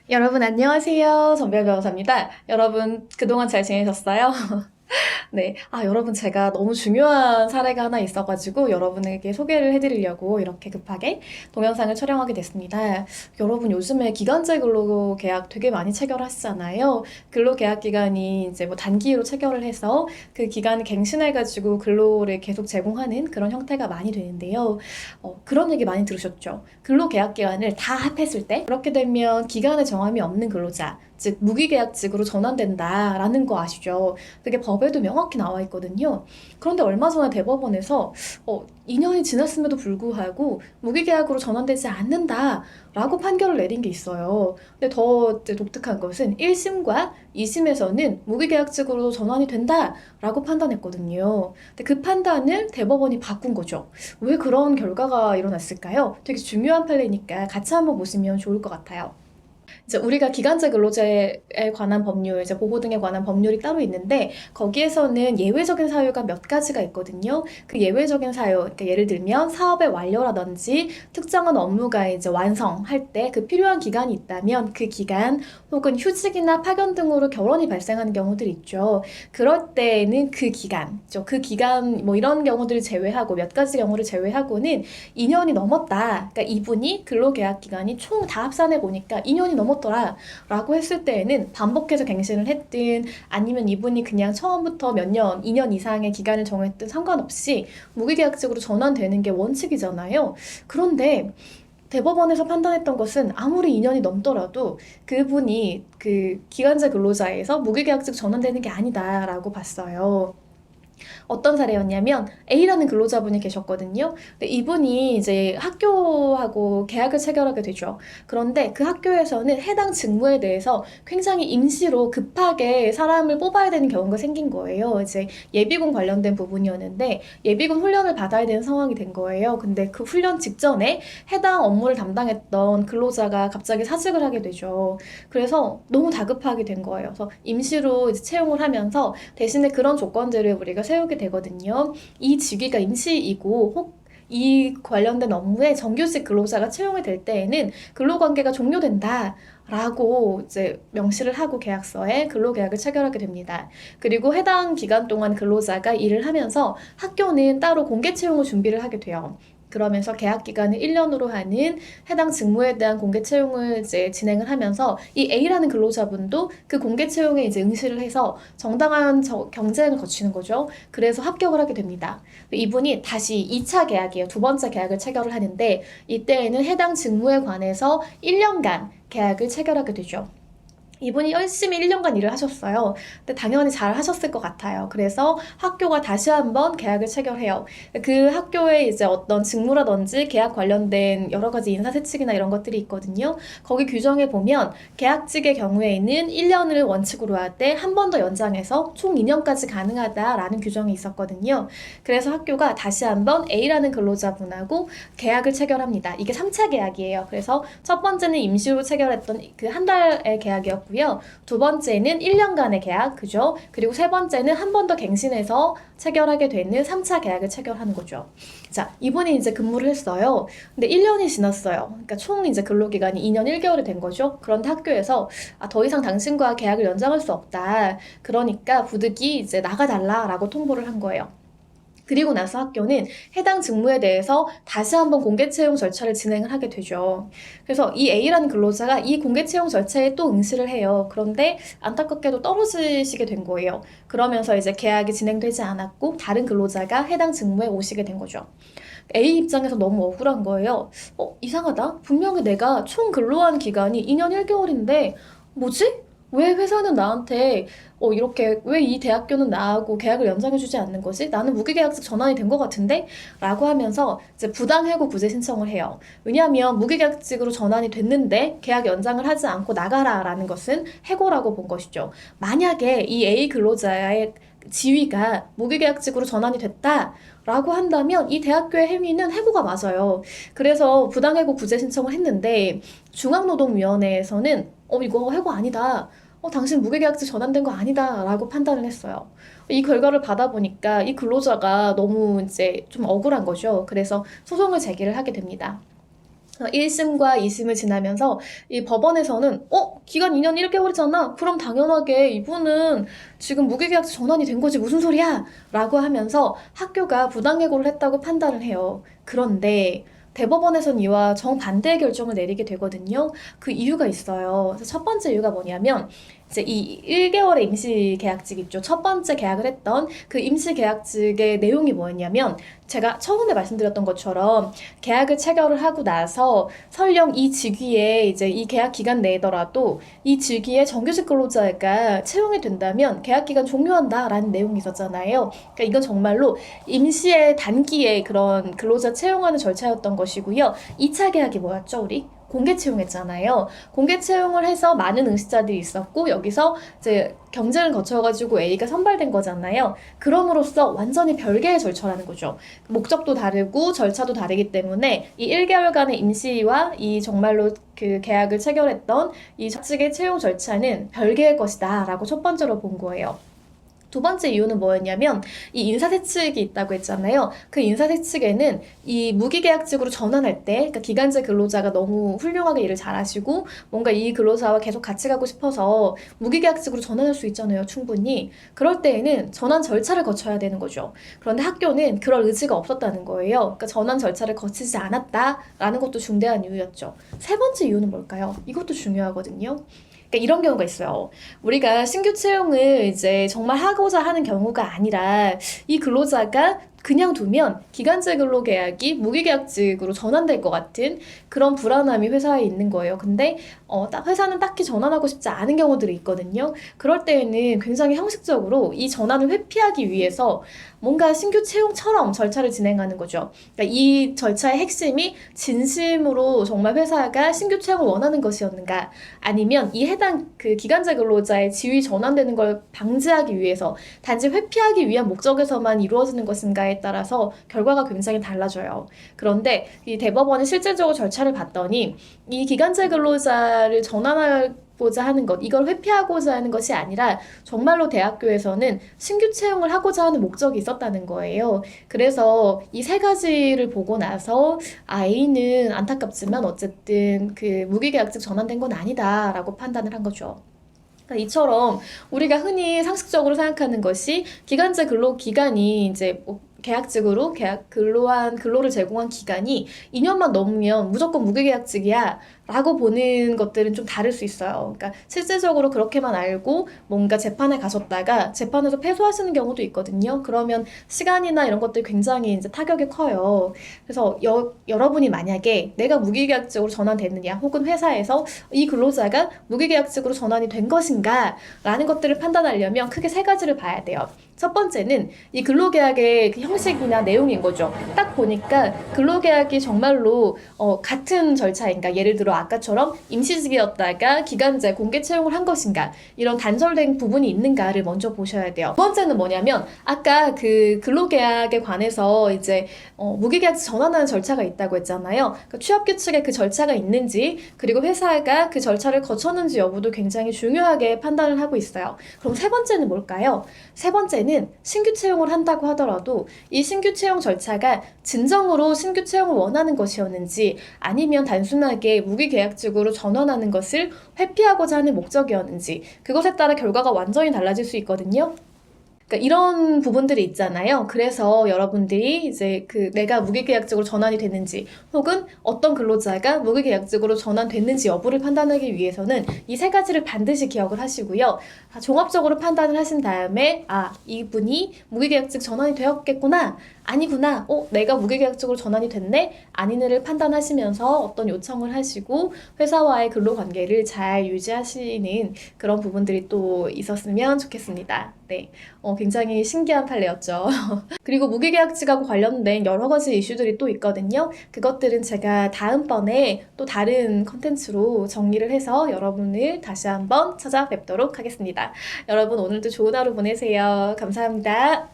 여러분 안녕하세요. 전별 변호사입니다. 여러분 그동안 잘 지내셨어요? 네. 여러분 제가 너무 중요한 사례가 하나 있어가지고 여러분에게 소개를 해드리려고 이렇게 급하게 동영상을 촬영하게 됐습니다. 여러분 요즘에 기간제 근로 계약 되게 많이 체결하시잖아요. 근로 계약 기간이 이제 뭐 단기로 체결을 해서 그 기간을 갱신해가지고 근로를 계속 제공하는 그런 형태가 많이 되는데요. 그런 얘기 많이 들으셨죠? 근로 계약 기간을 다 합했을 때 그렇게 되면 기간의 정함이 없는 근로자, 즉 무기계약직으로 전환된다라는 거 아시죠? 그게 법에도 명확히 나와 있거든요. 그런데 얼마 전에 대법원에서 2년이 지났음에도 불구하고 무기계약으로 전환되지 않는다라고 판결을 내린 게 있어요. 근데 더 이제 독특한 것은 1심과 2심에서는 무기계약직으로 전환이 된다라고 판단했거든요. 근데 그 판단을 대법원이 바꾼 거죠. 왜 그런 결과가 일어났을까요? 되게 중요한 판례니까 같이 한번 보시면 좋을 것 같아요. 이제 우리가 기간제 근로제에 관한 법률, 이제 보호 등에 관한 법률이 따로 있는데 거기에서는 예외적인 사유가 몇 가지가 있거든요. 그 예외적인 사유, 그러니까 예를 들면 사업의 완료라든지 특정한 업무가 이제 완성할 때 그 필요한 기간이 있다면 그 기간 혹은 휴직이나 파견 등으로 결혼이 발생하는 경우들이 있죠. 그럴 때에는 그 기간, 그 기간 뭐 이런 경우들을 제외하고 몇 가지 경우를 제외하고는 2년이 넘었다. 그러니까 이분이 근로계약 기간이 총 다 합산해 보니까 2년이 넘었더라 라고 했을 때에는 반복해서 갱신을 했든 아니면 이분이 그냥 처음부터 몇 년, 2년 이상의 기간을 정했든 상관없이 무기계약직으로 전환되는 게 원칙이잖아요. 그런데 대법원에서 판단했던 것은 아무리 2년이 넘더라도 그분이 그 기간제 근로자에서 무기계약직 전환되는 게 아니다라고 봤어요. 어떤 사례였냐면 A라는 근로자분이 계셨거든요. 근데 이분이 이제 학교하고 계약을 체결하게 되죠. 그런데 그 학교에서는 해당 직무에 대해서 굉장히 임시로 급하게 사람을 뽑아야 되는 경우가 생긴 거예요. 이제 예비군 관련된 부분이었는데 예비군 훈련을 받아야 되는 상황이 된 거예요. 근데 그 훈련 직전에 해당 업무를 담당했던 근로자가 갑자기 사직을 하게 되죠. 그래서 너무 다급하게 된 거예요. 그래서 임시로 이제 채용을 하면서 대신에 그런 조건들을 우리가 세우게 되거든요. 이 직위가 임시이고 혹 이 관련된 업무에 정규직 근로자가 채용이 될 때에는 근로관계가 종료된다. 라고 이제 명시를 하고 계약서에 근로계약을 체결하게 됩니다. 그리고 해당 기간 동안 근로자가 일을 하면서 학교는 따로 공개 채용을 준비를 하게 돼요. 그러면서 계약 기간을 1년으로 하는 해당 직무에 대한 공개 채용을 이제 진행을 하면서 이 A라는 근로자분도 그 공개 채용에 이제 응시를 해서 정당한 경쟁을 거치는 거죠. 그래서 합격을 하게 됩니다. 이분이 다시 2차 계약이에요. 두 번째 계약을 체결을 하는데 이때에는 해당 직무에 관해서 1년간 계약을 체결하게 되죠. 이분이 열심히 1년간 일을 하셨어요. 근데 당연히 잘 하셨을 것 같아요. 그래서 학교가 다시 한번 계약을 체결해요. 그 학교에 이제 어떤 직무라든지 계약 관련된 여러 가지 인사세칙이나 이런 것들이 있거든요. 거기 규정에 보면 계약직의 경우에는 1년을 원칙으로 하되 한 번 더 연장해서 총 2년까지 가능하다라는 규정이 있었거든요. 그래서 학교가 다시 한번 A라는 근로자분하고 계약을 체결합니다. 이게 3차 계약이에요. 그래서 첫 번째는 임시로 체결했던 그 한 달의 계약이었고요. 두 번째는 1년간의 계약, 그죠? 그리고 세 번째는 한 번 더 갱신해서 체결하게 되는 3차 계약을 체결하는 거죠. 자, 이분이 이제 근무를 했어요. 근데 1년이 지났어요. 그러니까 총 이제 근로기간이 2년 1개월이 된 거죠. 그런데 학교에서 더 이상 당신과 계약을 연장할 수 없다. 그러니까 부득이 이제 나가달라라고 통보를 한 거예요. 그리고 나서 학교는 해당 직무에 대해서 다시 한번 공개 채용 절차를 진행을 하게 되죠. 그래서 이 A라는 근로자가 이 공개 채용 절차에 또 응시를 해요. 그런데 안타깝게도 떨어지시게 된 거예요. 그러면서 이제 계약이 진행되지 않았고 다른 근로자가 해당 직무에 오시게 된 거죠. A 입장에서 너무 억울한 거예요. 이상하다. 분명히 내가 총 근로한 기간이 2년 1개월인데 뭐지? 왜 회사는 나한테 이렇게 왜 이 대학교는 나하고 계약을 연장해주지 않는 거지? 나는 무기계약직 전환이 된 것 같은데? 라고 하면서 이제 부당해고 구제 신청을 해요. 왜냐하면 무기계약직으로 전환이 됐는데 계약 연장을 하지 않고 나가라라는 것은 해고라고 본 것이죠. 만약에 이 A 근로자의 지위가 무기계약직으로 전환이 됐다. 라고 한다면 이 대학교의 행위는 해고가 맞아요. 그래서 부당해고 구제 신청을 했는데 중앙노동위원회에서는 이거 해고 아니다. 당신 무계약직 전환된 거 아니다. 라고 판단을 했어요. 이 결과를 받아보니까 이 근로자가 너무 이제 좀 억울한 거죠. 그래서 소송을 제기를 하게 됩니다. 1심과 2심을 지나면서 이 법원에서는 기간 2년 1개월이잖아. 그럼 당연하게 이분은 지금 무기계약서 전환이 된 거지 무슨 소리야? 라고 하면서 학교가 부당해고를 했다고 판단을 해요. 그런데 대법원에선 이와 정반대의 결정을 내리게 되거든요. 그 이유가 있어요. 그래서 첫 번째 이유가 뭐냐면 이제 이 1개월의 임시계약직 있죠. 첫 번째 계약을 했던 그 임시계약직의 내용이 뭐였냐면 제가 처음에 말씀드렸던 것처럼 계약을 체결을 하고 나서 설령 이 직위에 이제 이 계약 기간 내더라도 이 직위에 정규직 근로자가 채용이 된다면 계약 기간 종료한다라는 내용이 있었잖아요. 그러니까 이건 정말로 임시의 단기에 그런 근로자 채용하는 절차였던 것이고요. 2차 계약이 뭐였죠, 우리? 공개 채용했잖아요. 공개 채용을 해서 많은 응시자들이 있었고 여기서 이제 경쟁을 거쳐가지고 A가 선발된 거잖아요. 그럼으로써 완전히 별개의 절차라는 거죠. 목적도 다르고 절차도 다르기 때문에 이 1개월간의 임시와 이 정말로 그 계약을 체결했던 이 측의 채용 절차는 별개의 것이다 라고 첫 번째로 본 거예요. 두 번째 이유는 뭐였냐면 이 인사세칙이 있다고 했잖아요. 그 인사세칙에는 이 무기계약직으로 전환할 때 그러니까 기간제 근로자가 너무 훌륭하게 일을 잘하시고 뭔가 이 근로자와 계속 같이 가고 싶어서 무기계약직으로 전환할 수 있잖아요. 충분히. 그럴 때에는 전환 절차를 거쳐야 되는 거죠. 그런데 학교는 그럴 의지가 없었다는 거예요. 그러니까 전환 절차를 거치지 않았다라는 것도 중대한 이유였죠. 세 번째 이유는 뭘까요? 이것도 중요하거든요. 그러니까 이런 경우가 있어요. 우리가 신규 채용을 이제 정말 하고자 하는 경우가 아니라 이 근로자가 그냥 두면 기간제 근로계약이 무기계약직으로 전환될 것 같은 그런 불안함이 회사에 있는 거예요. 근데 회사는 딱히 전환하고 싶지 않은 경우들이 있거든요. 그럴 때에는 굉장히 형식적으로 이 전환을 회피하기 위해서 뭔가 신규 채용처럼 절차를 진행하는 거죠. 그러니까 이 절차의 핵심이 진심으로 정말 회사가 신규 채용을 원하는 것이었는가 아니면 이 해당 그 기간제 근로자의 지위 전환되는 걸 방지하기 위해서 단지 회피하기 위한 목적에서만 이루어지는 것인가에 따라서 결과가 굉장히 달라져요. 그런데 이 대법원이 실질적으로 절차를 봤더니 이 기간제 근로자를 전환하고자 하는 것, 이걸 회피하고자 하는 것이 아니라 정말로 대학교에서는 신규 채용을 하고자 하는 목적이 있었다는 거예요. 그래서 이 세 가지를 보고 나서 A는 안타깝지만 어쨌든 그 무기계약직 전환된 건 아니다라고 판단을 한 거죠. 그러니까 이처럼 우리가 흔히 상식적으로 생각하는 것이 기간제 근로 기간이 이제 계약직으로 근로를 제공한 기간이 2년만 넘으면 무조건 무기계약직이야 라고 보는 것들은 좀 다를 수 있어요. 그러니까 실질적으로 그렇게만 알고 뭔가 재판에 가셨다가 재판에서 패소하시는 경우도 있거든요. 그러면 시간이나 이런 것들이 굉장히 이제 타격이 커요. 그래서 여러분이 만약에 내가 무기계약직으로 전환됐느냐 혹은 회사에서 이 근로자가 무기계약직으로 전환이 된 것인가 라는 것들을 판단하려면 크게 세 가지를 봐야 돼요. 첫 번째는 이 근로계약의 그 형식이나 내용인 거죠. 딱 보니까 근로계약이 정말로 같은 절차인가, 예를 들어 아까처럼 임시직이었다가 기간제 공개 채용을 한 것인가, 이런 단절된 부분이 있는가를 먼저 보셔야 돼요. 두 번째는 뭐냐면 아까 그 근로계약에 관해서 이제 무기계약직 전환하는 절차가 있다고 했잖아요. 그러니까 취업규칙에 그 절차가 있는지 그리고 회사가 그 절차를 거쳤는지 여부도 굉장히 중요하게 판단을 하고 있어요. 그럼 세 번째는 뭘까요? 세 번째는 신규 채용을 한다고 하더라도 이 신규 채용 절차가 진정으로 신규 채용을 원하는 것이었는지 아니면 단순하게 무기계약직으로 전환하는 것을 회피하고자 하는 목적이었는지 그것에 따라 결과가 완전히 달라질 수 있거든요. 그러니까 이런 부분들이 있잖아요. 그래서 여러분들이 이제 내가 무기계약직으로 전환이 됐는지 혹은 어떤 근로자가 무기계약직으로 전환됐는지 여부를 판단하기 위해서는 이 세 가지를 반드시 기억을 하시고요. 종합적으로 판단을 하신 다음에 이분이 무기계약직 전환이 되었겠구나. 아니구나. 내가 무기계약직으로 전환이 됐네? 아니네를 판단하시면서 어떤 요청을 하시고 회사와의 근로관계를 잘 유지하시는 그런 부분들이 또 있었으면 좋겠습니다. 네. 굉장히 신기한 판례였죠. 그리고 무기계약직하고 관련된 여러 가지 이슈들이 또 있거든요. 그것들은 제가 다음번에 또 다른 컨텐츠로 정리를 해서 여러분을 다시 한번 찾아뵙도록 하겠습니다. 여러분 오늘도 좋은 하루 보내세요. 감사합니다.